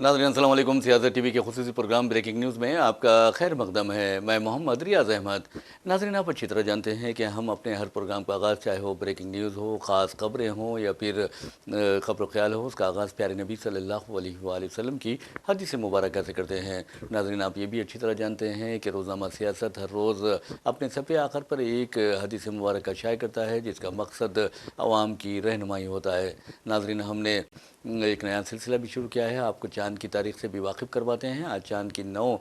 नाज़रीन अस्सलाम वालेकुम। सियासत टीवी के खुसूसी प्रोग्राम ब्रेकिंग न्यूज़ में आपका खैर मकदम है। मैं मोहम्मद रियाज़ अहमद। नाज़रीन, आप अच्छी तरह जानते हैं कि हम अपने हर प्रोग्राम का आगाज़, चाहे हो ब्रेकिंग न्यूज़ हो, ख़ास खबरें हों या फिर खबर ख्याल हो, उसका आगाज़ प्यारे नबी सल्लल्लाहु अलैहि वसल्लम की हदीस मुबारक से करते हैं। नाज़रीन, आप ये भी अच्छी तरह जानते हैं कि रोज़ाना सियासत हर रोज़ अपने सफ़े आखिर पर एक हदीस मुबारक का शाया करता है, जिसका मकसद आवाम की रहनुमाई होता है। नाज़रीन, हमने एक नया सिलसिला भी शुरू किया है, आपको चाँद की तारीख़ से भी वाकिफ़ करवाते हैं। आज चाँद की 9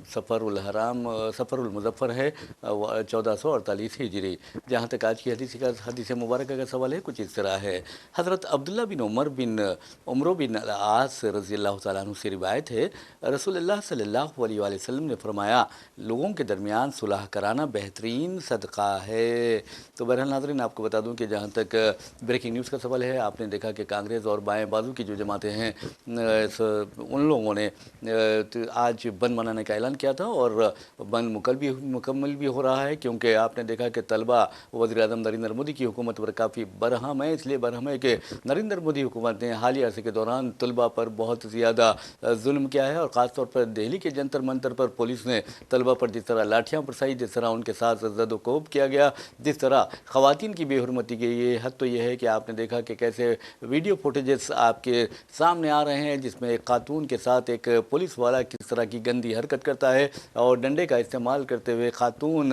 सफ़रुल मुज़फ़्फ़र है 1448 हिजरी। जहाँ तक आज की हदीस मुबारक का सवाल है, कुछ इस तरह है। हज़रत अब्दुल्ला बिन उमर बिन आस रज़ी अल्लाह तआला अन्हु से रिवायत है, रसूलुल्लाह सल्लल्लाहु अलैहि वसल्लम ने फरमाया, लोगों के दरमियान सुलह कराना बेहतरीन सदका है। तो बहरहाल नाज़रीन, आपको बता दूं कि जहाँ तक ब्रेकिंग न्यूज़ का सवाल है, आपने देखा कि कांग्रेस और बाएं बाजू की जो जमातें हैं, उन लोगों ने आज बंद मनाने का ऐलान किया था और बंद मुकम्मल भी हो रहा है, क्योंकि आपने देखा कि तलबा वज़ीर-ए-आज़म नरेंद्र मोदी की हुकूमत पर काफ़ी बरहम है। इसलिए बरहम है कि नरेंद्र मोदी हुकूमत ने हालिया अरसे के दौरान तलबा पर बहुत ज़्यादा जुल्म किया है, और ख़ास तौर पर दिल्ली के जंतर मंतर पर पुलिस ने तलबा पर जिस तरह लाठियाँ बरसाई, जिस तरह उनके साथ ज़द-ओ-कोब किया गया, जिस तरह ख़वातीन की बेहुरमती की गई। हद तो यह है कि आपने देखा कि कैसे वीडियो फुटेजेस आपके सामने आ रहे हैं, जिसमें एक खातून के साथ एक पुलिस वाला किस तरह की गंदी हरकत करता है और डंडे का इस्तेमाल करते हुए खातून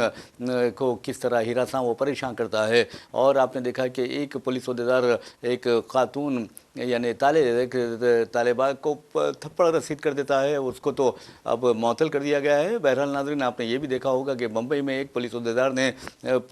को किस तरह हिरासां वो परेशान करता है। और आपने देखा कि एक पुलिस अहदेदार एक खातून यानी तालिबा को थप्पड़ रसीद कर देता है, उसको तो अब मअतल कर दिया गया है। बहरहाल नाज़रीन, आपने ये भी देखा होगा कि बम्बई में एक पुलिस अहदेदार ने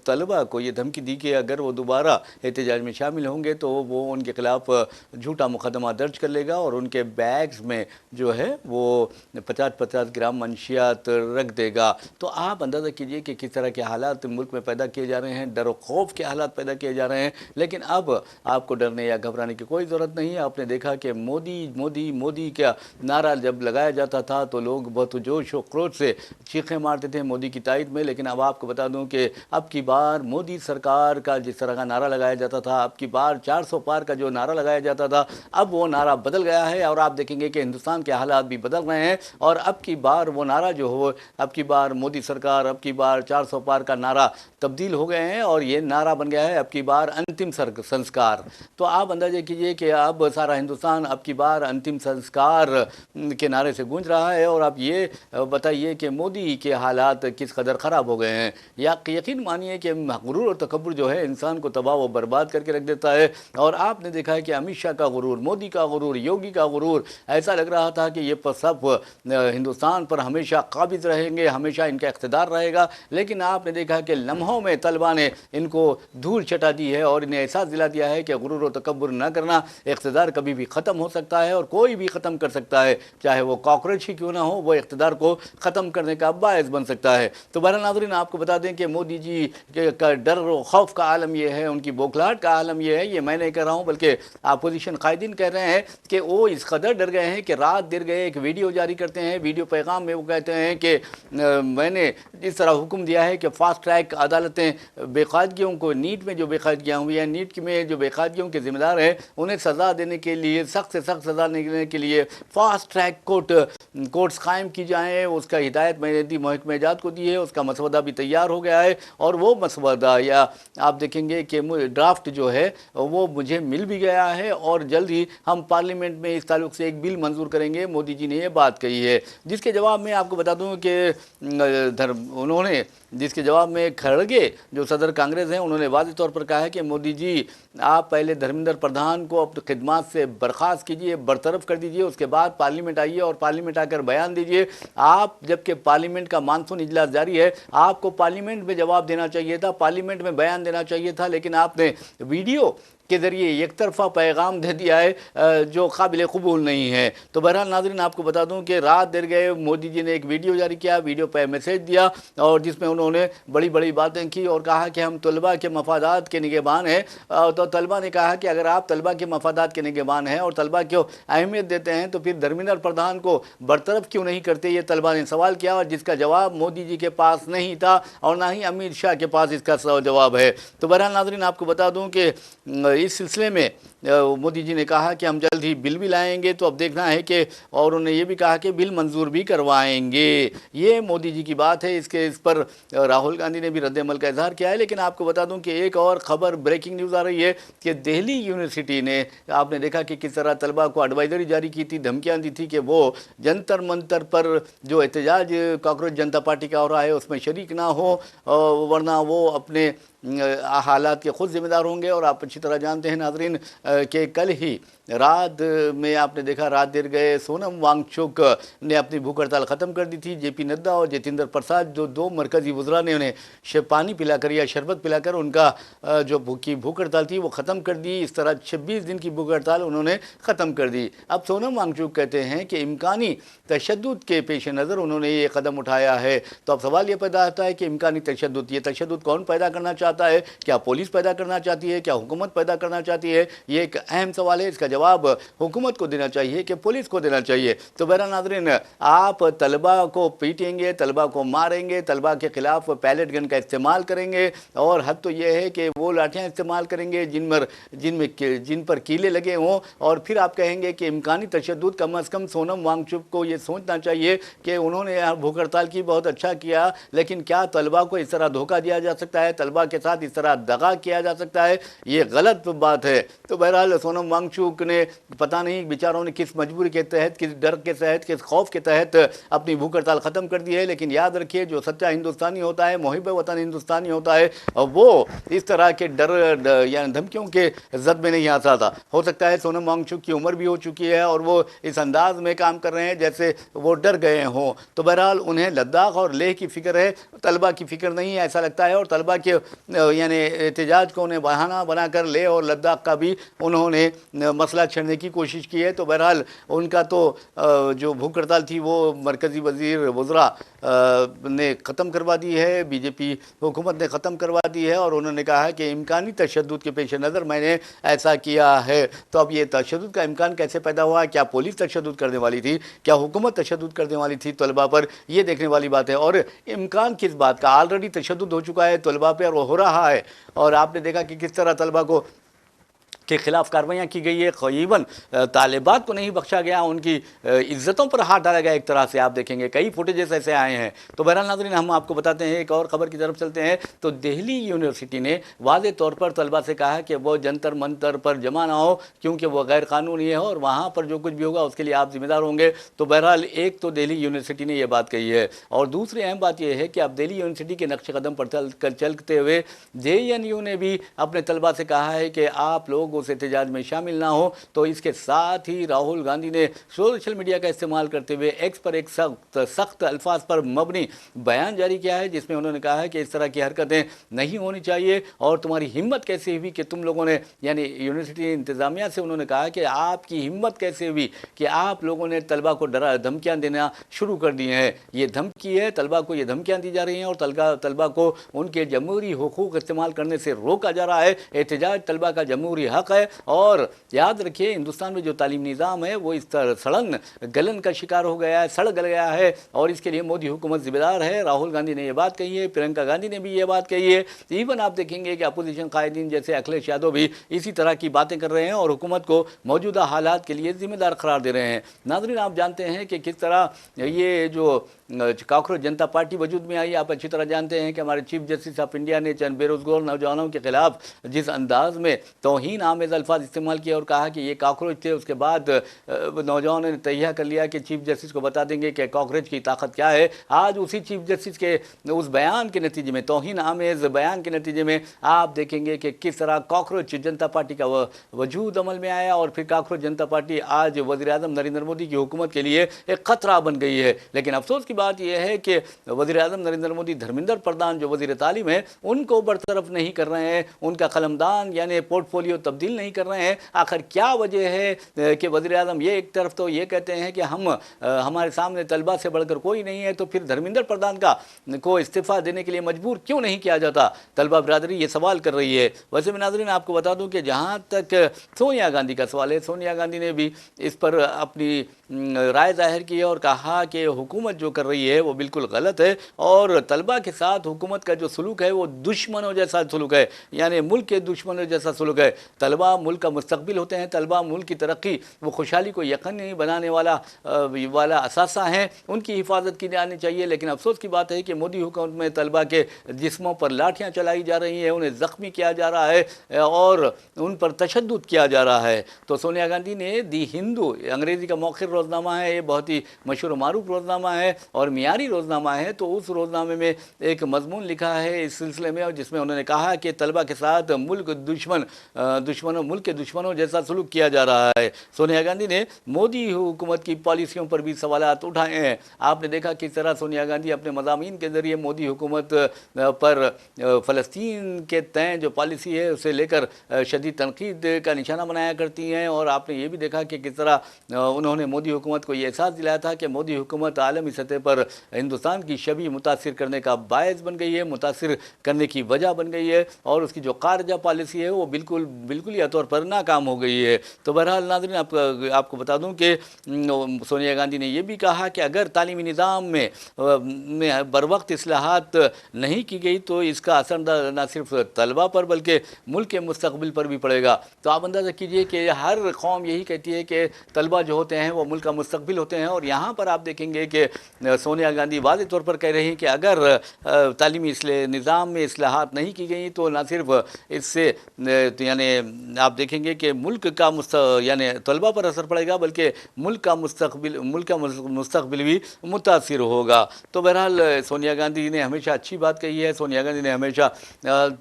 तलबा को ये धमकी दी कि अगर वो दोबारा एहतजाज में शामिल होंगे तो वो उनके ख़िलाफ़ झूठा मुकदमा दर्ज कर लेगा और उनके बैग्स में जो है वो 50-50 ग्राम मंशियात रख देगा। तो आप अंदाज़ा कीजिए कि किस तरह के हालात मुल्क में पैदा किए जा रहे हैं, डर और खौफ के हालात पैदा किए जा रहे हैं। लेकिन अब आपको डरने या घबराने की कोई ज़रूरत नहीं है। आपने देखा कि मोदी मोदी मोदी का नारा जब लगाया जाता था तो लोग बहुत जोश और क्रोध से चीखें मारते थे मोदी की तायद में। लेकिन अब आपको बता दूं कि अब की बार मोदी सरकार का जिस तरह का नारा लगाया जाता था, अब की बार 400 पार का जो नारा लगाया जाता था, अब वो नारा बदल गया है। और आप देखेंगे कि हिंदुस्तान के हालात भी बदल रहे हैं, और अब की बार वो नारा जो हो, अब की बार मोदी सरकार, अब की बार 400 पार का नारा तब्दील हो गए हैं और ये नारा बन गया है अब की बार अंतिम संस्कार। तो आप अंदाजे कीजिए कि अब सारा हिंदुस्तान अब की बार अंतिम संस्कार के नारे से गूंज रहा है। और आप ये बताइए कि मोदी के हालात किस कदर ख़राब हो गए हैं। या यकीन मानिए कि गुरूर और तकब्बुर जो है इंसान को तबाह व बर्बाद करके रख देता है। और आपने देखा है कि अमित शाह का गुरूर, मोदी का गुरूर, योगी का गुरूर, ऐसा लग रहा था कि ये सब हिंदुस्तान पर हमेशा काबिज रहेंगे, हमेशा इनका इक़्तिदार रहेगा। लेकिन आपने देखा कि लम्हों में तलबा ने इनको धूल चटा दी है और इन्हें एहसास दिला दिया है कि गुरूर और तकब्बुर न करना, इक़्तिदार कभी भी ख़त्म हो सकता है और कोई भी ख़त्म कर सकता है, चाहे वो कॉकरोच ही क्यों ना हो, वो इक़्तिदार को ख़त्म करने का बायस बन सकता है। तो बहरहाल नाज़रीन, आपको बता दें कि मोदी जी का डर और खौफ का आलम यह है, उनकी बौखलाहट का आलम यह है, ये मैं नहीं कह रहा हूँ बल्कि अपोजिशन कायदीन कह रहे हैं कि वो इस कदर डर गए हैं कि रात देर गए एक वीडियो जारी करते हैं। वीडियो पैगाम में वो कहते हैं कि मैंने इस तरह हुक्म दिया है कि फ़ास्ट ट्रैक अदालतें बेकायदगियों को, नीट में जो बेकायदगियाँ हुई हैं, नीट में जो बेकायदगियों के ज़िम्मेदार हैं, उन्हें सज़ा देने के लिए, सख्त से सख्त सज़ा देने के लिए फ़ास्ट ट्रैक कोर्ट्स कायम की जाएँ। उसका हिदायत मैंने दी, महकमे जात को दी है, उसका मसवदा भी तैयार हो गया है। और वो मसवदा या आप देखेंगे कि ड्राफ्ट जो है वो मुझे मिल भी गया है और जल्द ही हम पार्लियामेंट में इस ताल्लुक से एक बिल मंजूर करेंगे। मोदी जी ने ये बात कही है, जिसके जवाब में आपको बता दूं कि उन्होंने जिसके जवाब में खड़गे जो सदर कांग्रेस हैं, उन्होंने वाज़ेह तौर पर कहा है कि मोदी जी आप पहले धर्मेंद्र प्रधान को अपनी खिदमत से बर्खास्त कीजिए, बरतरफ कर दीजिए, उसके बाद पार्लियामेंट आइए और पार्लियामेंट आकर बयान दीजिए। आप जबकि पार्लियामेंट का मानसून इजलास जारी है, आपको पार्लियामेंट में जवाब देना चाहिए था, पार्लियामेंट में बयान देना चाहिए था। लेकिन आपने वीडियो کے ذریعے یک طرفہ پیغام دے دیا ہے جو قابل قبول نہیں ہے۔ تو بہرحال ناظرین آپ کو بتا دوں کہ رات دیر گئے مودی جی نے ایک ویڈیو جاری کیا، ویڈیو پہ میسیج دیا اور جس میں انہوں نے بڑی بڑی باتیں کی اور کہا کہ ہم طلباء کے مفادات کے نگہبان ہیں۔ تو طلباء نے کہا کہ اگر آپ طلباء کے مفادات کے نگہبان ہیں اور طلباء کو اہمیت دیتے ہیں تو پھر دھرمیندر پردھان کو برطرف کیوں نہیں کرتے، یہ طلباء نے سوال کیا، اور جس کا جواب مودی جی کے پاس نہیں تھا اور نہ ہی امت شاہ کے پاس اس کا جواب ہے۔ تو بہرحال ناظرین آپ کو بتا دوں کہ اس سلسلے میں مودی جی نے کہا کہ ہم جلد ہی بل بھی لائیں گے، تو اب دیکھنا ہے کہ، اور انہوں نے یہ بھی کہا کہ بل منظور بھی کروائیں گے۔ یہ مودی جی کی بات ہے۔ اس پر راہل گاندھی نے بھی رد عمل کا اظہار کیا ہے۔ لیکن آپ کو بتا دوں کہ ایک اور خبر بریکنگ نیوز آ رہی ہے کہ دہلی یونیورسٹی نے، آپ نے دیکھا کہ کس طرح طلباء کو ایڈوائزری جاری کی تھی، دھمکیاں دی تھی کہ وہ جنتر منتر پر جو احتجاج کاکروچ جنتا پارٹی کا ہو رہا ہے اس میں شریک نہ ہو، ورنہ وہ اپنے حالات کے خود ذمہ دار ہوں گے۔ اور آپ اچھی طرح جانتے ہیں ناظرین کہ کل ہی رات میں آپ نے دیکھا رات دیر گئے سونم وانگ چک نے اپنی بھوک ہڑتال ختم کر دی تھی۔ جے پی نڈا اور جتیندر پرساد جو دو مرکزی وزراء نے انہیں پانی پلا کر یا شربت پلا کر ان کا جو بھوک ہڑتال تھی وہ ختم کر دی۔ اس طرح 26 دن کی بھوک ہڑتال انہوں نے ختم کر دی۔ اب سونم وانگ چک کہتے ہیں کہ امکانی تشدد کے پیش نظر انہوں نے یہ قدم اٹھایا ہے۔ تو اب سوال یہ پیدا ہوتا ہے کہ امکانی تشدد، یہ تشدد کون پیدا کرنا چاہتا ہے؟ کیا پولیس پیدا کرنا چاہتی ہے؟ کیا حکومت پیدا کرنا چاہتی ہے؟ یہ ایک اہم سوال ہے۔ اس کا جواب حکومت کو دینا چاہیے کہ پولیس کو دینا چاہیے۔ تو بہرحال ناظرین آپ طلباء کو پیٹیں گے، طلباء کو ماریں گے، طلباء کے خلاف پیلٹ گن کا استعمال کریں گے، اور حد تو یہ ہے کہ وہ لاٹھیاں استعمال کریں گے جن پر کیلے لگے ہوں، اور پھر آپ کہیں گے کہ امکانی تشدد، کم از کم سونم وانگ چک کو یہ سوچنا چاہیے کہ انہوں نے بھوک ہڑتال کی، بہت اچھا کیا، لیکن کیا طلباء کو اس طرح دھوکہ دیا جا سکتا ہے؟ طلباء کے ساتھ اس طرح دغا کیا جا سکتا ہے؟ یہ غلط بات ہے۔ تو بہرحال سونم وانگ چک نے پتہ نہیں بیچاروں نے کس مجبوری کے تحت، کس ڈر کے تحت، کس خوف کے تحت اپنی بھوک ہڑتال ختم کر دی ہے، لیکن یاد رکھیے جو سچا ہندوستانی ہوتا ہے، محب وطن ہندوستانی ہوتا ہے، وہ اس طرح کے ڈر یا دھمکیوں کے زد میں نہیں آتا تھا۔ ہو سکتا ہے سونم وانگ چک کی عمر بھی ہو چکی ہے اور وہ اس انداز میں کام کر رہے ہیں جیسے وہ ڈر گئے ہوں۔ تو بہرحال انہیں لداخ اور لیہ کی فکر ہے، طلباء کی فکر نہیں ہے ایسا لگتا ہے، اور طلباء کے یعنی احتجاج کو انہیں بہانہ بنا کر لیہ اور لداخ کا بھی انہوں نے مسئلہ چھیڑنے کی کوشش کی ہے۔ تو بہرحال ان کا تو جو بھوک ہڑتال تھی وہ مرکزی وزراء نے ختم کروا دی ہے، بی جے پی حکومت نے ختم کروا دی ہے، اور انہوں نے کہا ہے کہ امکانی تشدد کے پیش نظر میں نے ایسا کیا ہے۔ تو اب یہ تشدد کا امکان کیسے پیدا ہوا؟ کیا پولیس تشدد کرنے والی تھی؟ کیا حکومت تشدد کرنے والی تھی طلباء پر؟ یہ دیکھنے والی بات ہے۔ اور امکان کس بات کا؟ آلریڈی تشدد ہو چکا ہے طلباء پہ اور وہ ہو رہا ہے، اور آپ نے دیکھا کہ کس طرح طلباء کے خلاف کارروائیاں کی گئی ہے، خیباً طالبات کو نہیں بخشا گیا، ان کی عزتوں پر ہاتھ ڈالا گیا ایک طرح سے۔ آپ دیکھیں گے کئی فوٹیجز ایسے آئے ہیں۔ تو بہرحال ناظرین ہم آپ کو بتاتے ہیں، ایک اور خبر کی طرف چلتے ہیں۔ تو دہلی یونیورسٹی نے واضح طور پر طلباء سے کہا کہ وہ جنتر منتر پر جمع نہ ہو، کیونکہ وہ غیر قانونی ہے اور وہاں پر جو کچھ بھی ہوگا اس کے لیے آپ ذمہ دار ہوں گے۔ تو بہرحال ایک تو دہلی یونیورسٹی نے یہ بات کہی ہے، اور دوسری اہم بات یہ ہے کہ اب دہلی یونیورسٹی کے نقش قدم پر چلتے ہوئے جے این یو نے بھی اپنے طلباء سے کہا ہے کہ آپ لوگ اس احتجاج میں شامل نہ ہو۔ تو اس کے ساتھ ہی راہل گاندھی نے سوشل میڈیا کا استعمال کرتے ہوئے ایکس پر ایک سخت الفاظ پر مبنی بیان جاری کیا ہے، جس میں انہوں نے کہا ہے کہ اس طرح کی حرکتیں نہیں ہونی چاہیے، اور تمہاری ہمت کیسے ہوئی کہ تم لوگوں نے، یعنی یونیورسٹی انتظامیہ سے انہوں نے کہا کہ آپ کی ہمت کیسے ہوئی کہ آپ لوگوں نے طلباء کو دھمکیاں دینا شروع کر دی ہیں۔ یہ دھمکی ہے، طلباء کو یہ دھمکیاں دی جا رہی ہیں، اور طلباء کو ان کے جمہوری حقوق استعمال کرنے سے روکا جا رہا ہے۔ احتجاج طلباء کا جمہوری حق ہے، اور یاد رکھیے ہندوستان میں جو تعلیمی نظام ہے وہ اس طرح سڑن گلن کا شکار ہو گیا ہے، سڑ گل گیا ہے، اور اس کے لیے مودی حکومت ذمہ دار ہے۔ راہل گاندھی نے یہ بات کہی ہے، پرینکا گاندھی نے بھی یہ بات کہی ہے، ایون آپ دیکھیں گے کہ اپوزیشن قائدین جیسے اکھلیش یادو بھی اسی طرح کی باتیں کر رہے ہیں اور حکومت کو موجودہ حالات کے لیے ذمہ دار قرار دے رہے ہیں۔ ناظرین آپ جانتے ہیں کہ کس طرح یہ جو کاکروچ جنتا پارٹی وجود میں آئی، آپ اچھی طرح جانتے ہیں کہ ہمارے چیف جسٹس آف انڈیا نے چند بے روزگار نوجوانوں کے خلاف جس انداز میں توہین آمیز الفاظ استعمال کیا اور کہا کہ یہ کاکروچ تھے، اس کے بعد نوجوانوں نے تہیہ کر لیا کہ چیف جسٹس کو بتا دیں گے کہ کاکروچ کی طاقت کیا ہے۔ آج اسی چیف جسٹس کے اس بیان کے نتیجے میں، توہین آمیز بیان کے نتیجے میں، آپ دیکھیں گے کہ کس طرح کاکروچ جنتا پارٹی کا وجود عمل میں آیا، اور پھر کاکروچ جنتا پارٹی آج وزیر اعظم نریندر مودی کی حکومت کے لیے ایک خطرہ بن گئی ہے۔ لیکن افسوس کی بات یہ ہے کہ وزیر اعظم نریندر مودی دھرمیندر پردھان جو وزیر تعلیم ہے ان کو برطرف نہیں کر رہے ہیں، ان کا قلمدان یعنی پورٹ فولیو تبدیل तब्दील नहीं कर रहे हैं। आखिर क्या वजह है कि वज़ीर आज़म ये एक तरफ तो ये कहते हैं कि हमारे सामने तलबा से बढ़कर कोई नहीं है, तो फिर धर्मेंद्र प्रधान को इस्तीफ़ा देने के लिए मजबूर क्यों नहीं किया जाता? तलबा बरादरी ये सवाल कर रही है। वैसे में नाज़रीन आपको बता दूं कि जहां तक सोनिया गांधी का सवाल है, सोनिया गांधी ने भी इस पर अपनी राय जाहिर की है और कहा कि हुकूमत जो कर रही है वो बिल्कुल गलत है और तलबा के साथ हुकूमत का जो सलूक है वो दुश्मनों जैसा सलूक है, यानी मुल्क के दुश्मनों जैसा सलूक है। तलबा मुल्क का मुस्तकबिल होते हैं, तलबा मुल्क की तरक्की व खुशहाली को यकीनी बनाने वाला असासा हैं, उनकी हिफाजत की जानी चाहिए। लेकिन अफसोस की बात है कि मोदी हुकूमत में तलबा के जिस्मों पर लाठियाँ चलाई जा रही हैं, उन्हें ज़ख्मी किया जा रहा है और उन पर तशद्दुद किया जा रहा है। तो सोनिया गांधी ने दी हिंदू, अंग्रेज़ी का मौखिर रोज़नामा है, ये बहुत ही मशहूर मारूफ रोज़नामा है और मियारी रोज़नामा है, तो उस रोज़नामे में एक मजमून लिखा है इस सिलसिले में, और जिसमें उन्होंने कहा कि तलबा के साथ मुल्क के दुश्मनों जैसा सलूक किया जा रहा है। सोनिया गांधी ने मोदी हुकूमत की पॉलिसियों पर भी सवालात उठाए हैं। आपने देखा किस तरह सोनिया गांधी अपने मज़ामीन के ज़रिए मोदी हुकूमत पर फ़लस्तीन के तय जो पॉलिसी है उसे लेकर शदीद तनकीद का निशाना बनाया करती हैं। और आपने ये भी देखा कि किस तरह उन्होंने मोदी हुकूमत को ये एहसास दिलाया था कि मोदी हुकूमत आलमी सतह पर हिंदुस्तान की छवि मुतासिर करने का बायस बन गई है, मुतासिर करने की वजह बन गई है और उसकी जो खारजा पॉलिसी है वो बिल्कुल ही तौर पर नाकाम हो गई है। तो बहरहाल नाज़रीन आपको बता दूं कि सोनिया गांधी ने यह भी कहा कि अगर तालीमी निज़ाम में बर वक्त इस्लाहात नहीं की गई तो इसका असर न सिर्फ तलबा पर बल्कि मुल्क के मुस्तकबिल पर भी पड़ेगा। तो आप अंदाज़ा कीजिए कि हर कौम यही कहती है कि तलबा जो होते हैं वो मुल्क का मुस्तकबिल होते हैं, और यहाँ पर आप देखेंगे कि सोनिया गांधी वाज़ेह तौर पर कह रही हैं कि अगर तालीमी निज़ाम में इस्लाहात नहीं की गई तो न सिर्फ इससे यानी आप देखेंगे कि मुल्क का यानी तलबा पर असर पड़ेगा बल्कि मुल्क का मुस्तकबिल भी मुतासिर होगा। तो बहरहाल सोनिया गांधी ने हमेशा अच्छी बात कही है, सोनिया गांधी ने हमेशा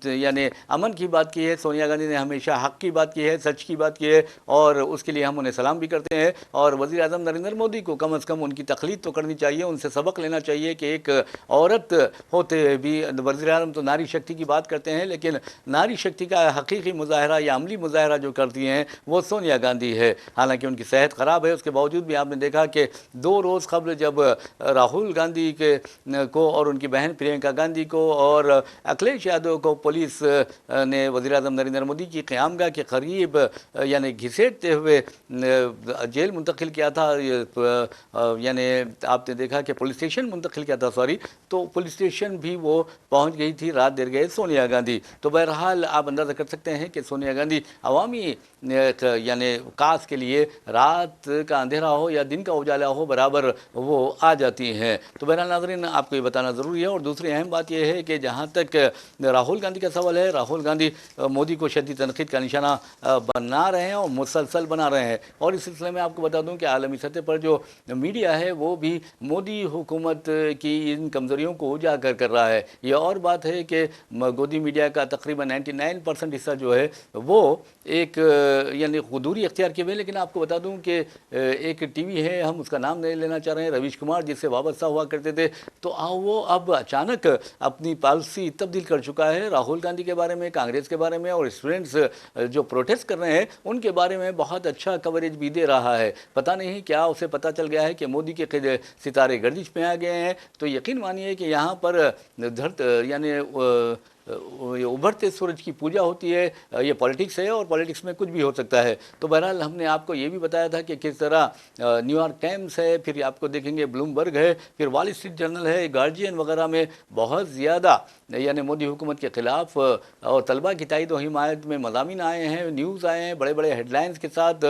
यानी अमन की बात की है, सोनिया गांधी ने हमेशा हक़ की बात की है, सच की बात की है और उसके लिए हम उन्हें सलाम भी करते हैं। और वज़ीर आज़म नरेंद्र मोदी को कम अज़ कम उनकी तक़लीद तो करनी चाहिए, उनसे सबक लेना चाहिए कि एक औरत होते हुए भी वज़ीर आज़म तो नारी शक्ति की बात करते हैं, लेकिन नारी शक्ति का हकीकी मुज़ाहरा या अमली मुज़ाहरा जो करती हैं वो सोनिया गांधी है। हालांकि उनकी सेहत ख़राब है, उसके बावजूद भी आपने देखा कि 2 रोज़ कबल जब राहुल गांधी को और उनकी बहन प्रियंका गांधी को और अखिलेश यादव को पुलिस ने वज़ीर आज़म नरेंद्र मोदी की क़यामगाह के करीब यानी घिसेटते हुए जेल मुंतकिल किया था, यानी आपने देखा कि पुलिस स्टेशन मुंतकिल किया था, तो पुलिस स्टेशन भी वो पहुंच गई थी रात देर गए सोनिया गांधी। तो बहरहाल आप अंदाज़ा कर सकते हैं कि सोनिया गांधी अवामी यानी कास के लिए रात का अंधेरा हो या दिन का उजाला हो बराबर वो आ जाती हैं। तो बहरहाल नाज़रीन आपको ये बताना ज़रूरी है। और दूसरी अहम बात यह है कि जहाँ तक राहुल गांधी का सवाल है, राहुल गांधी मोदी को शदीद तनकीद का निशाना बना रहे हैं और मुसलसल बना रहे हैं। और इस सिलसिले में आपको बता दूं कि आलमी सतह पर जो मीडिया है वो भी मोदी हुकूमत की इन कमज़ोरियों को उजागर कर रहा है। ये और बात है कि गोदी मीडिया का तकरीबन 99% हिस्सा जो है वो एक यानी खुदूरी अख्तियार किए हुए। लेकिन आपको बता दूं कि एक टीवी है, हम उसका नाम नहीं लेना चाह रहे हैं, रवीश कुमार जिससे वाबस्ता हुआ करते थे, तो वो अब अचानक अपनी पॉलिसी तब्दील कर चुका है। राहुल गांधी के बारे में, कांग्रेस के बारे में और स्टूडेंट्स जो प्रोटेस्ट कर रहे हैं उनके बारे में बहुत अच्छा कवरेज भी दे रहा है। पता नहीं क्या उसे पता चल गया है कि मोदी के सितारे गर्दिश में आ गए हैं। तो यकीन मानिए कि यहाँ पर यानी उभरते सूरज की पूजा होती है, ये पॉलिटिक्स है और पॉलिटिक्स में कुछ भी हो सकता है। तो बहरहाल हमने आपको ये भी बताया था कि किस तरह न्यूयॉर्क टाइम्स है, फिर आपको देखेंगे ब्लूमबर्ग है, फिर वॉल स्ट्रीट जर्नल है, गार्जियन वगैरह में बहुत ज़्यादा यानी मोदी हुकूमत के ख़िलाफ़ और तलबा की तायद व हिमायत में मज़ामीन आए हैं, न्यूज़ आए हैं, बड़े बड़े हेडलाइंस के साथ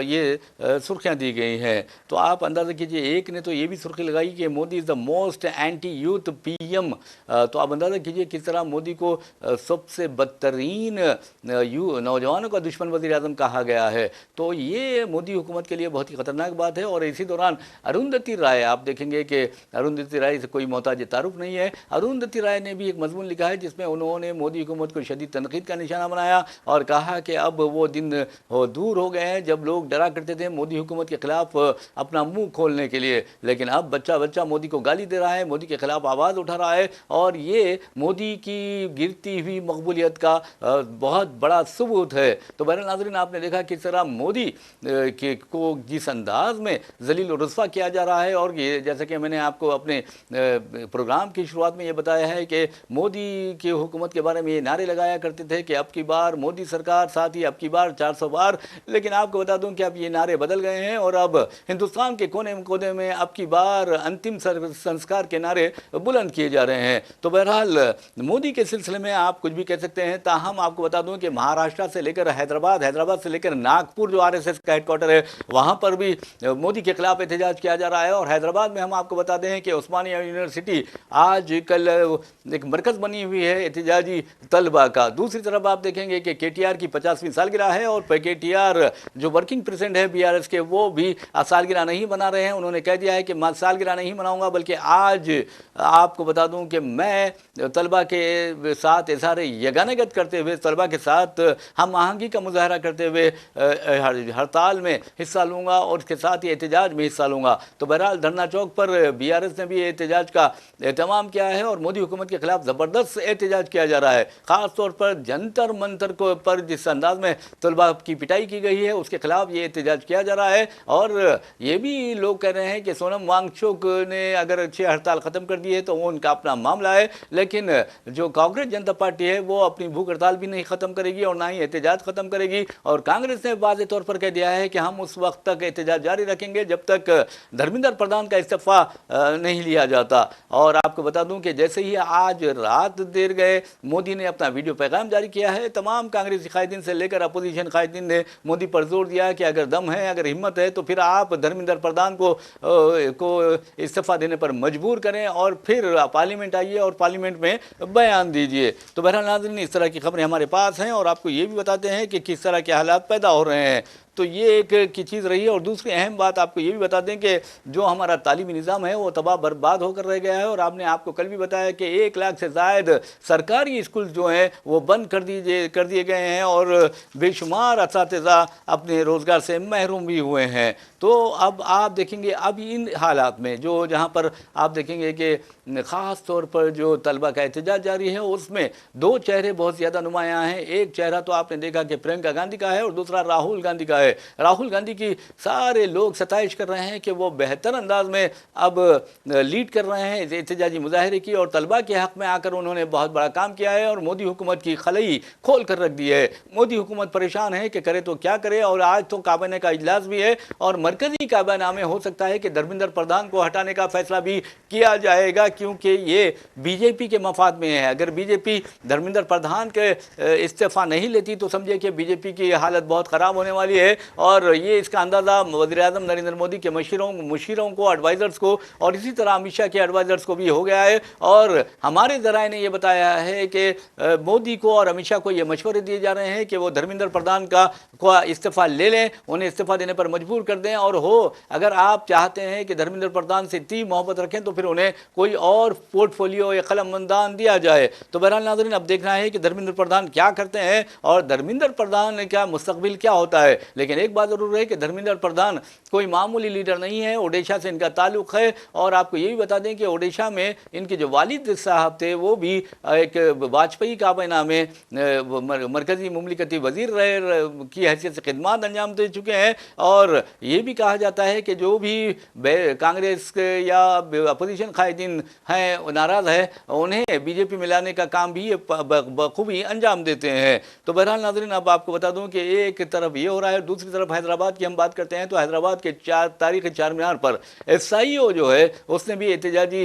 ये सुर्खियाँ दी गई हैं। तो आप अंदाज़ा कीजिए, एक ने तो ये भी सुर्खी लगाई कि Modi is the most anti youth PM। तो आप अंदाज़ा कीजिए किस तरह मोदी को सबसे बदतरीन नौजवानों का दुश्मन वज़ीर आज़म कहा गया है। तो ये मोदी हुकूमत के लिए बहुत ही ख़तरनाक बात है। और इसी दौरान अरुंधति राय, आप देखेंगे कि अरुंधति राय से कोई मोहताज तारुफ नहीं है। अरुंधति राय ने भी एक मजमून लिखा है जिसमें उन्होंने मोदी हुकूमत को शदीद तनकीद का निशाना बनाया और कहा कि अब वो दिन दूर हो गए हैं जब लोग डरा करते थे मोदी हुकूमत के ख़िलाफ़ अपना मुँह खोलने के लिए, लेकिन अब बच्चा बच्चा मोदी को गाली दे रहा है, मोदी के ख़िलाफ़ आवाज़ उठा रहा है और ये मोदी की गिरती हुई मकबूलियत का बहुत बड़ा सबूत है। तो बहरहाल नाज़रीन, आपने देखा किस तरह मोदी को जिस अंदाज में जलील और रुस्वा किया जा रहा है, और ये जैसा कि मैंने आपको अपने प्रोग्राम की शुरुआत में ये बताया है कि मोदी की हुकूमत के बारे में ये नारे लगाया करते थे कि अब की बार मोदी सरकार, साथ ही अब की बार 400 बार। लेकिन आपको बता दूं कि अब ये नारे बदल गए हैं और अब हिंदुस्तान के कोने कोने में अब की बार अंतिम संस्कार के नारे बुलंद किए जा रहे हैं। तो बहरहाल मोदी के सिलसिले में आप कुछ भी कह सकते हैं, ताहम आपको बता दूं कि महाराष्ट्र से लेकर हैदराबाद, हैदराबाद से लेकर नागपुर जो आरएसएस का हेडक्वार्टर है, वहां पर भी मोदी के खिलाफ एहतजाज किया जा रहा है। और हैदराबाद में हम आपको बता दें कि उस्मानिया यूनिवर्सिटी आज कल एक मरकज बनी हुई है एहतजाजी तलबा का। दूसरी तरफ आप देखेंगे कि केटीआर की 50वीं सालगिरह है और केटीआर जो वर्किंग प्रेसिडेंट है बीआरएस के, वो भी सालगिरह नहीं मना रहे हैं। उन्होंने कह दिया है कि मैं सालगिरह नहीं मनाऊंगा, बल्कि आज आपको बता दूं कि मैं तलबा के साथ इज़हार यगानगत करते हुए, तलबा के साथ हम आहंगी का मुजाहरा करते हुए हड़ताल में हिस्सा लूंगा और इसके साथ ही एहतजाज में हिस्सा लूंगा। तो बहरहाल धरना चौक पर बीआरएस ने भी एहतजाज का एहतमाम किया है और मोदी हुकूमत के खिलाफ ज़बरदस्त एहतजाज किया जा रहा है। ख़ास तौर पर जंतर मंतर को पर जिस अंदाज में तलबा की पिटाई की गई है, उसके खिलाफ ये एहतजाज किया जा रहा है। और ये भी लोग कह रहे हैं कि सोनम वांगचुक ने अगर अच्छी हड़ताल ख़त्म कर दी है तो वो उनका अपना मामला है, लेकिन जो कांग्रेस जनता पार्टी है वो अपनी भूख हड़ताल भी नहीं ख़त्म करेगी और ना ही एहतजाज ख़त्म करेगी। और कांग्रेस ने वाज़ेह तौर पर कह दिया है कि हम उस वक्त तक एहतजाज जारी रखेंगे जब तक धर्मेंद्र प्रधान का इस्तीफ़ा नहीं लिया जाता। और आपको बता दूं कि जैसे ही आज रात देर गए मोदी ने अपना वीडियो पैगाम जारी किया है, तमाम कांग्रेसी कायदीन से लेकर अपोजिशन कायदीन ने मोदी पर जोर दिया कि अगर दम है, अगर हिम्मत है, तो फिर आप धर्मेंद्र प्रधान को इस्तीफ़ा देने पर मजबूर करें और फिर पार्लियामेंट आइए और पार्लियामेंट में बयान दीजिए। तो बहरहाल नाज़रीन, इस तरह की खबरें हमारे पास हैं और आपको ये भी बताते हैं कि किस तरह के हालात पैदा हो रहे हैं। तो ये एक की चीज़ रही है। और दूसरी अहम बात आपको ये भी बता दें कि जो हमारा तालीमी निज़ाम है वो तबाह बर्बाद होकर रह गया है। और आपने आपको कल भी बताया कि 1 लाख से ज़ायद सरकारी स्कूल जो हैं वो बंद कर दिए गए हैं और बेशुमार असातिज़ा अपने रोज़गार से महरूम भी हुए हैं। तो अब आप देखेंगे, अब इन हालात में जहाँ पर आप देखेंगे कि ख़ास तौर पर जो तलबा का एहतजाज जारी है, उसमें 2 चेहरे बहुत ज़्यादा नुमायाँ हैं। एक चेहरा तो आपने देखा कि प्रियंका गांधी का है और दूसरा राहुल गांधी का है। राहुल गांधी की सारे लोग सताइश कर रहे हैं कि वो बेहतर अंदाज में अब लीड कर रहे हैं एहतजाजी मुजाहरे की, और तलबा के हक़ में आकर उन्होंने बहुत बड़ा काम किया है और मोदी हुकूमत की खलई खोल कर रख दी है। मोदी हुकूमत परेशान है कि करे तो क्या करे। और आज तो काबीना का इजलास भी है और मरकजी काबीना में हो सकता है कि धर्मेंद्र प्रधान को हटाने का फैसला भी किया जाएगा, क्योंकि ये बीजेपी के मफाद में है। अगर बीजेपी धर्मेंद्र प्रधान के इस्तीफ़ा नहीं लेती तो समझिए कि बीजेपी की हालत बहुत ख़राब होने वाली है। और ये इसका अंदाज़ा वज़ीर-ए-आज़म नरेंद्र मोदी के मुशीरों को, एडवाइज़र्स को और इसी तरह अमित शाह के एडवाइज़र्स को भी हो गया है। और हमारे ज़राए ने यह बताया है कि मोदी को और अमित शाह को ये मशवरे दिए जा रहे हैं कि वो धर्मेंद्र प्रधान का इस्तीफ़ा ले लें, उन्हें इस्तीफ़ा देने पर मजबूर कर दें। और अगर आप चाहते हैं कि धर्मेंद्र प्रधान से इतनी मोहब्बत रखें तो फिर उन्हें कोई और पोर्टफोलियो या कलमबंदान दिया जाए। तो बहरहाल नाज़रीन, अब देखना है कि धर्मेंद्र प्रधान क्या करते हैं और धर्मेंद्र प्रधान का मुस्तकबिल क्या होता है। लेकिन एक बात जरूर है कि धर्मेंद्र प्रधान कोई मामूली लीडर नहीं है, ओडिशा से इनका ताल्लुक़ है। और आपको ये भी बता दें कि ओडिशा में इनके जो वालिद साहब थे वो भी एक वाजपेयी काबीना में मरकज़ी मुमलिकती वज़ीर की हैसियत से खिदमत अंजाम दे चुके हैं। और ये भी कहा जाता है कि जो भी कांग्रेस या अपोजिशन कायदीन हैं नाराज़ है, उन्हें बीजेपी में लाने का काम भी बखूबी अंजाम देते हैं। तो बहरहाल नाज़रीन, अब आपको बता दूं कि एक तरफ ये हो रहा है, दूसरी तरफ हैदराबाद की हम बात करते हैं तो हैदराबाद के तारीख़ी चार मीनार पर SIO जो है उसने भी एहतजाजी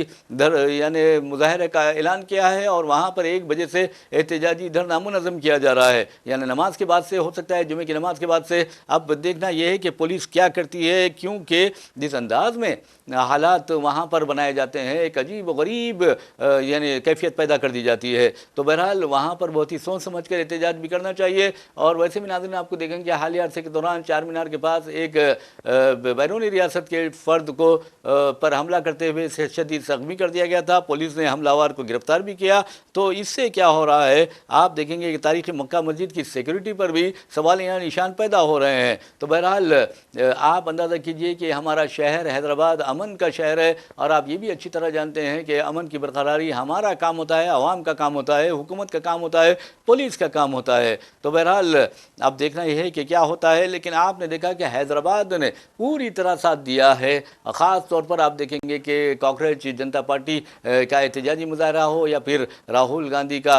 यानी मुजाहरे का ऐलान किया है और वहाँ पर 1 बजे से एहतजाजी धरना मुनज़्ज़म किया जा रहा है। यानी नमाज के बाद से, हो सकता है जुमे की नमाज के बाद से। अब देखना यह है कि पुलिस क्या करती है, क्योंकि जिस अंदाज में हालात वहाँ पर बनाए जाते हैं एक अजीब व गरीब यानी कैफियत पैदा कर दी जाती है। तो बहरहाल वहाँ पर बहुत ही सोच समझ कर एहतजाज भी करना चाहिए। और वैसे भी नाज़रीन, आपको देखेंगे हालिया अरसे के दौरान चार मीनार के पास एक बैरूनी रियासत के फ़र्द को पर हमला करते हुए शदीद ज़ख्मी कर दिया गया था। पुलिस ने हमलावर को गिरफ्तार भी किया। तो इससे क्या हो रहा है, आप देखेंगे कि तारीख़ी मक्का मस्जिद की सिक्योरिटी पर भी सवाल या निशान पैदा हो रहे हैं। तो बहरहाल आप आप अंदाज़ा कीजिए कि हमारा शहर हैदराबाद अमन का शहर है, और आप ये भी अच्छी तरह जानते हैं कि अमन की बरकरारी हमारा काम होता है, आवाम का काम होता है, हुकूमत का काम होता है, पुलिस का काम होता है। तो बहरहाल अब देखना यह है कि क्या होता है। लेकिन आपने देखा कि हैदराबाद ने पूरी तरह साथ दिया है। ख़ास तौर पर आप देखेंगे कि कॉकरोच जनता पार्टी का एहतजाजी मुजाहरा हो, या फिर राहुल गांधी का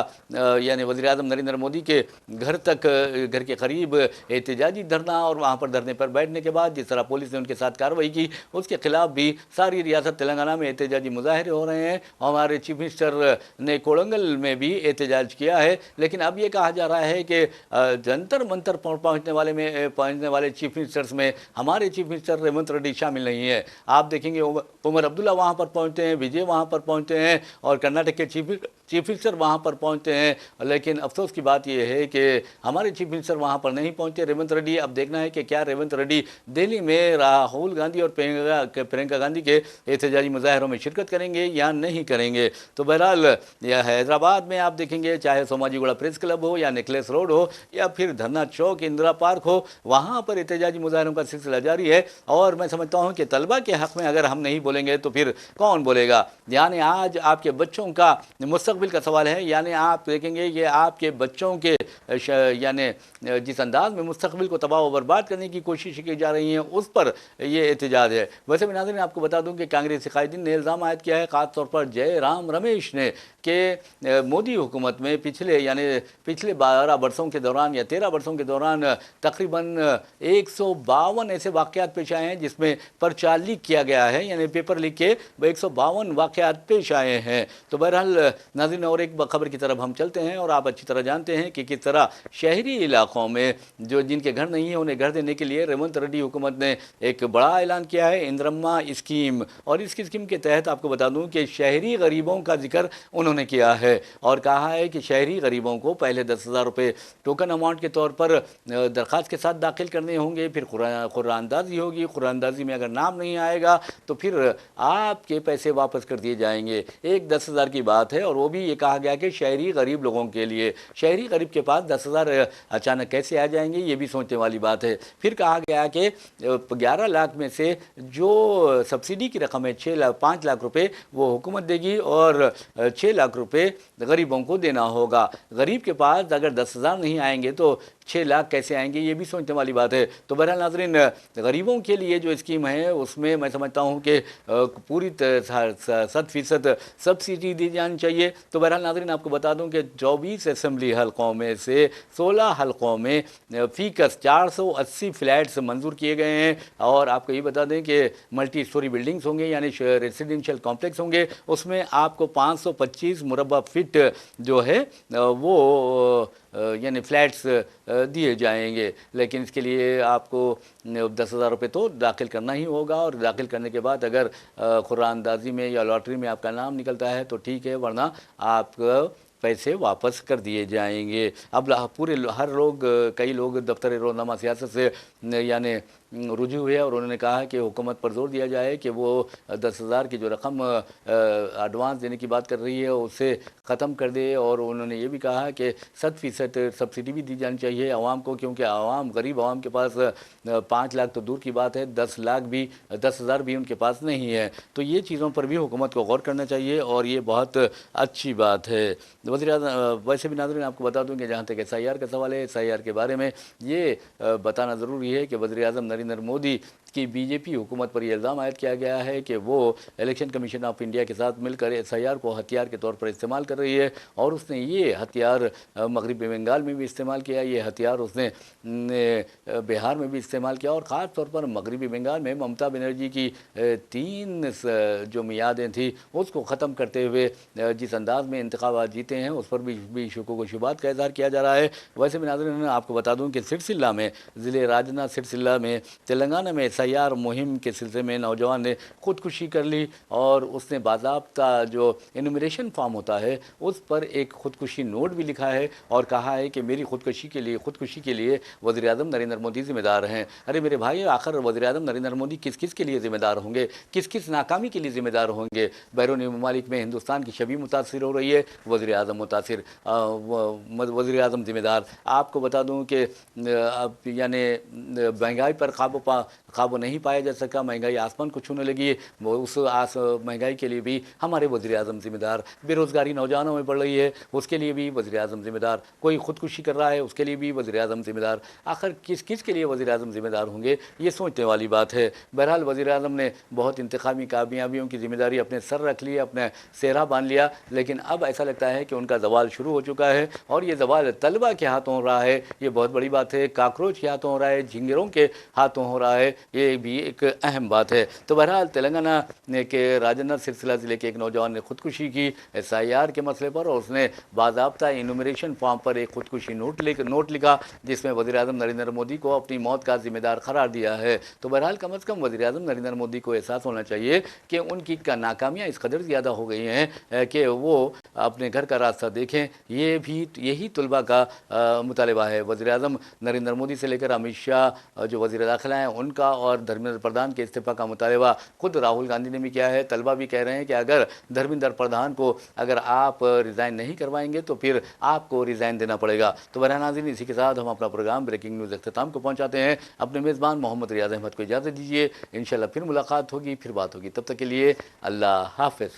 यानी वज़ीर आज़म नरेंद्र मोदी के घर तक, घर के करीब एहतजाजी धरना, और वहाँ पर धरने पर बैठने के बाद जिस तरह पुलिस ने उनके साथ कार्रवाई की, उसके खिलाफ भी सारी रियासत तेलंगाना में एहतजाजी मुजाहरे हो रहे हैं। हमारे चीफ मिनिस्टर ने कोड़ंगल में भी एहतजाज किया है। लेकिन अब ये कहा जा रहा है कि जंतर मंतर पहुँचने वाले चीफ मिनिस्टर्स में हमारे चीफ मिनिस्टर रेवंत रेड्डी शामिल नहीं है। आप देखेंगे उमर अब्दुल्ला वहाँ पर पहुँचते हैं, विजय वहाँ पर पहुँचते हैं, और कर्नाटक के चीफ मिनिस्टर वहाँ पर पहुँचते हैं। लेकिन अफसोस की बात यह है कि हमारे चीफ मिनिस्टर वहाँ पर नहीं पहुँचे, रेवंत रेड्डी। अब देखना है कि क्या रेवंत रेड्डी दिल्ली में राहुल गांधी और प्रियंका गांधी के एहतजाजी मुजाहरों में शिरकत करेंगे या नहीं करेंगे। तो बहरहाल यह हैदराबाद में आप देखेंगे, चाहे सोमाजीगुड़ा प्रेस क्लब हो, या नेकलेस रोड हो, या फिर धरना चौक इंदिरा पार्क हो, वहाँ पर एहतजाजी मुजाहरों का सिलसिला जारी है। और मैं समझता हूँ कि तलबा के हक़ में अगर हम नहीं बोलेंगे तो फिर कौन बोलेगा। यानी आज आपके बच्चों का मुस्तकबिल का सवाल है। यानी आप देखेंगे कि आपके बच्चों के यानी जिस अंदाज में मुस्तकबिल को तबाह व बर्बाद करने की कोशिश की जा रही है, उस पर ये एहतजाज है। वैसे भी नाज़रीन आपको बता दूं कि कांग्रेसी कायदीन ने इल्ज़ाम आयद किया है, ख़ास तौर पर जयराम रमेश ने, कि मोदी हुकूमत में पिछले 12 वर्षों के दौरान या 13 वर्षों के दौरान तकरीबन 152 ऐसे वाक़यात पेश आए हैं जिसमें पर्चा लीक किया गया है, यानी पेपर लीक के 152 वाक़यात पेश आए हैं। तो बहरहाल नाज़रीन, और एक खबर की तरफ हम चलते हैं। और आप अच्छी तरह जानते हैं कि किस तरह शहरी इलाकों में जो जिनके घर नहीं है उन्हें घर देने के लिए रेवंत रेड्डी हुकूमत ने एक बड़ा ऐलान किया है, इंदिरम्मा स्कीम। और इस स्कीम के तहत आपको बता दूं कि शहरी गरीबों का जिक्र उन्होंने किया है, और कहा है कि शहरी गरीबों को पहले 10,000 रुपये टोकन अमाउंट के तौर पर दरख्वास्त के साथ दाखिल करने होंगे। फिर कुरानदाजी होगी, कुरानदाजी में अगर नाम नहीं आएगा तो फिर आपके पैसे वापस कर दिए जाएंगे। एक 10,000 की बात है, और वो भी ये कहा गया कि शहरी गरीब लोगों के लिए। शहरी गरीब के पास 10,000 अचानक कैसे आ जाएंगे, ये भी सोचने वाली बात है। फिर कहा गया कि 11 लाख में से जो सब्सिडी की रकम है 5 लाख रुपए वो हुकूमत देगी, और 6 लाख रुपए गरीबों को देना होगा। गरीब के पास अगर 10,000 नहीं आएंगे तो 6 लाख कैसे आएंगे, ये भी सोचने वाली बात है। तो बहरहाल नाज़रीन, गरीबों के लिए जो स्कीम है उसमें मैं समझता हूँ कि पूरी 100% सब्सिडी दी जानी चाहिए। तो बहरहाल नाज़रीन, आपको बता दूं कि 24 असेंबली हलकों में से 16 हलकों में फीकस 480 फ्लैट्स मंजूर किए गए हैं। और आपको ये बता दें कि मल्टी स्टोरी बिल्डिंग्स होंगे, यानी रेसिडेंशियल कॉम्प्लेक्स होंगे, उसमें आपको 525 मुरबा फीट जो है वो यानी फ्लैट्स दिए जाएंगे। लेकिन इसके लिए आपको 10,000 रुपये तो दाखिल करना ही होगा, और दाखिल करने के बाद अगर कुरानदाजी में या लॉटरी में आपका नाम निकलता है तो ठीक है, वरना आप पैसे वापस कर दिए जाएंगे। अब कई लोग दफ्तर रोज़नामा सियासत से यानी रुझू हुए, और उन्होंने कहा कि हुकूमत पर जोर दिया जाए कि वो 10,000 की जो रकम एडवांस देने की बात कर रही है उसे ख़त्म कर दे। और उन्होंने ये भी कहा कि 100% सब्सिडी भी दी जानी चाहिए आवाम को, क्योंकि गरीब आवाम के पास 5 लाख तो दूर की बात है, 10,000 भी उनके पास नहीं है। तो ये चीज़ों पर भी हुकूमत को गौर करना चाहिए, और ये बहुत अच्छी बात है। वैसे भी नाज़रीन आपको बता दूं कि जहाँ तक SIR का सवाल है, SIR के बारे में ये बताना ज़रूरी है कि वज़ीर आज़म नरेंद्र मोदी की BJP हुकूमत पर यह इल्ज़ाम आयद किया गया है कि वो इलेक्शन कमीशन ऑफ इंडिया के साथ मिलकर SIR को हथियार के तौर पर इस्तेमाल कर रही है, और उसने ये हथियार मगरबी बंगाल में भी इस्तेमाल किया, ये हथियार उसने बिहार में भी इस्तेमाल किया, और ख़ास तौर पर मगरबी बंगाल में ममता बनर्जी की 3 जो मियादें थी उसको ख़त्म करते हुए जिस अंदाज में इंतखाबात जीते हैं उस पर भी शुक्र व शुबात का इज़हार किया जा रहा है। वैसे भी नाज़रीन आपको बता दूं कि सिरसिल्ला में ज़िले राजना सिरसिल्ला में तेलंगाना में SIR मुहिम के सिलसिले में नौजवान ने खुदकुशी कर ली, और उसने बाज़ाब्ता जो इनुमरेशन फॉर्म होता है उस पर एक खुदकुशी नोट भी लिखा है, और कहा है कि मेरी खुदकुशी के लिए वज़ीर आज़म नरेंद्र मोदी ज़िम्मेदार हैं। अरे मेरे भाई, आखिर वज़ीर आज़म नरेंद्र मोदी किस किस के लिए ज़िम्मेदार होंगे, किस किस नाकामी के लिए ज़िम्मेदार होंगे। बैरूनी ममालिक में हिंदुस्तान की छवि मुतासिर हो रही है, वज़ीर आज़म मुतासिर, वज़ीर आज़म ज़िम्मेदार। आपको बता दूं कि अब यानी महंगाई पर काबू नहीं पाया जा सका, महंगाई आसमान को छूने लगी है। वो उस महंगाई के लिए भी हमारे वज़ीर आज़म जिम्मेदार, बेरोज़गारी नौजवानों में बढ़ रही है उसके लिए भी वज़ीर आज़म जिम्मेदार, कोई ख़ुदकुशी कर रहा है उसके लिए भी वज़ीर आज़म जिम्मेदार। आखिर किस किस के लिए वज़ीर आज़म जिम्मेदार होंगे, ये सोचने वाली बात है। बहरहाल वज़ीर आज़म ने बहुत इंतखामी कामयाबियों की जिम्मेदारी अपने सर रख ली, अपने सेहरा बांध लिया, लेकिन अब ऐसा लगता है कि उनका ज़वाल शुरू हो चुका है और ये ज़वाल तलबा के हाथों हो रहा है। ये बहुत बड़ी बात है, काकरोच के हाथों हो रहा है, झिंगरों के हाथों हो रहा है, ये भी एक अहम बात है। तो बहरहाल तेलंगाना के राजन्ना सिलसिला ज़िले के एक नौजवान ने खुदकुशी की SIR के मसले पर, और उसने बाज़ाब्ता इनुमरेशन फॉर्म पर एक खुदकुशी नोट लिखा जिसमें वज़ीर आज़म नरेंद्र मोदी को अपनी मौत का जिम्मेदार करार दिया है। तो बहरहाल कम अज़ कम वज़ीर आज़म नरेंद्र मोदी को एहसास होना चाहिए कि उनकी नाकामियाँ इस कदर ज़्यादा हो गई हैं कि वो अपने घर का रास्ता देखें। यही तलबा का मुतालबा है। वज़ीर आज़म नरेंद्र मोदी से लेकर अमित शाह जो वज़ीर दाखिला हैं उनका और धर्मेंद्र प्रधान के इस्तीफ़ा का मुतालबा खुद राहुल गांधी ने भी किया है। तलबा भी कह रहे हैं कि अगर धर्मेंद्र प्रधान को अगर आप रिज़ाइन नहीं करवाएंगे तो फिर आपको रिज़ाइन देना पड़ेगा। तो बहरहाल नाज़रीन, इसी के साथ हम अपना प्रोग्राम ब्रेकिंग न्यूज़ अख्ताम को पहुँचाते हैं। अपने मेज़बान मोहम्मद रियाज़ अहमद को इजाज़त दीजिए। इंशाअल्लाह फिर मुलाकात होगी, फिर बात होगी। तब तक के लिए अल्लाह हाफ़िज़।